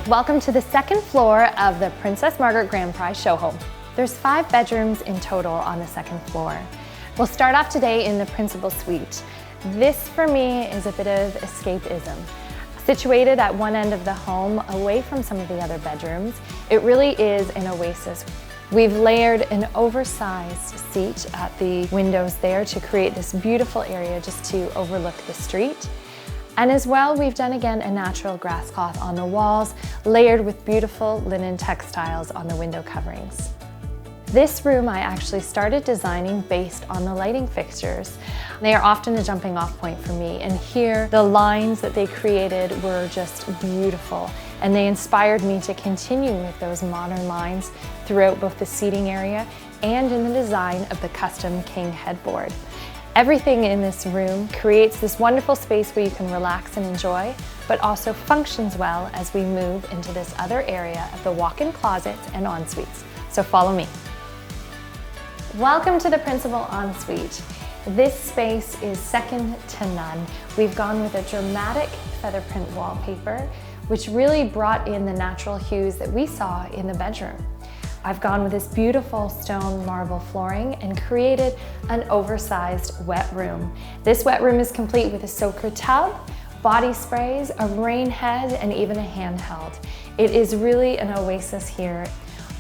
Welcome to the second floor of the Princess Margaret Grand Prize Showhome. There's 5 bedrooms in total on the second floor. We'll start off today in the principal suite. This for me is a bit of escapism. Situated at one end of the home, away from some of the other bedrooms, it really is an oasis. We've layered an oversized seat at the windows there to create this beautiful area just to overlook the street. And as well, we've done again a natural grass cloth on the walls, layered with beautiful linen textiles on the window coverings. This room I actually started designing based on the lighting fixtures. They are often a jumping off point for me, and here the lines that they created were just beautiful, and they inspired me to continue with those modern lines throughout both the seating area and in the design of the custom king headboard. Everything in this room creates this wonderful space where you can relax and enjoy, but also functions well as we move into this other area of the walk-in closets and ensuites. So follow me. Welcome to the principal ensuite. This space is second to none. We've gone with a dramatic feather print wallpaper, which really brought in the natural hues that we saw in the bedroom. I've gone with this beautiful stone marble flooring and created an oversized wet room. This wet room is complete with a soaker tub, body sprays, a rain head, and even a handheld. It is really an oasis here.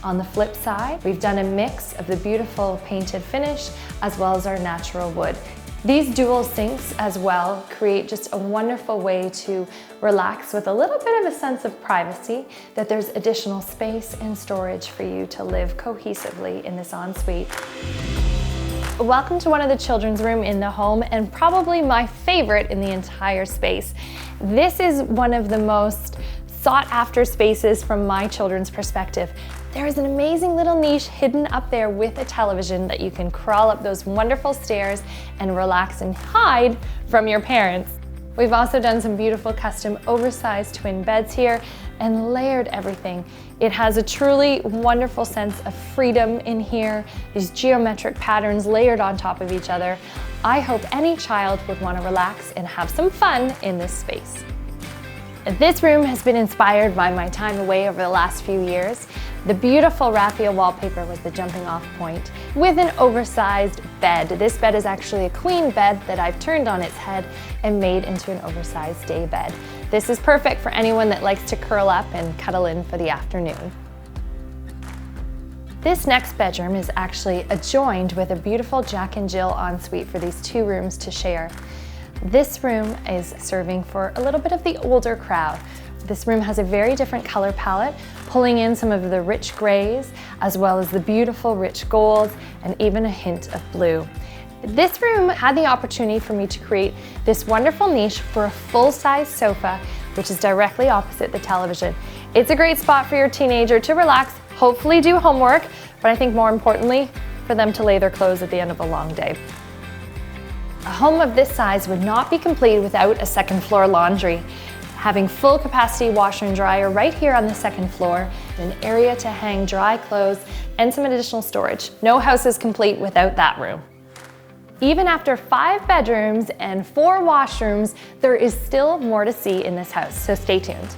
On the flip side, we've done a mix of the beautiful painted finish as well as our natural wood. These dual sinks as well create just a wonderful way to relax with a little bit of a sense of privacy, that there's additional space and storage for you to live cohesively in this ensuite. Welcome to one of the children's room in the home, and probably my favorite in the entire space. This is one of the most sought after spaces from my children's perspective. There is an amazing little niche hidden up there with a television that you can crawl up those wonderful stairs and relax and hide from your parents. We've also done some beautiful custom oversized twin beds here and layered everything. It has a truly wonderful sense of freedom in here, these geometric patterns layered on top of each other. I hope any child would want to relax and have some fun in this space. This room has been inspired by my time away over the last few years. The beautiful raffia wallpaper was the jumping off point with an oversized bed. This bed is actually a queen bed that I've turned on its head and made into an oversized day bed. This is perfect for anyone that likes to curl up and cuddle in for the afternoon. This next bedroom is actually adjoined with a beautiful Jack and Jill ensuite for these 2 rooms to share. This room is serving for a little bit of the older crowd. This room has a very different color palette, pulling in some of the rich grays, as well as the beautiful rich golds, and even a hint of blue. This room had the opportunity for me to create this wonderful niche for a full-size sofa, which is directly opposite the television. It's a great spot for your teenager to relax, hopefully do homework, but I think more importantly, for them to lay their clothes at the end of a long day. A home of this size would not be complete without a second floor laundry. Having full capacity washer and dryer right here on the second floor, an area to hang dry clothes, and some additional storage. No house is complete without that room. Even after 5 bedrooms and 4 washrooms, there is still more to see in this house, so stay tuned.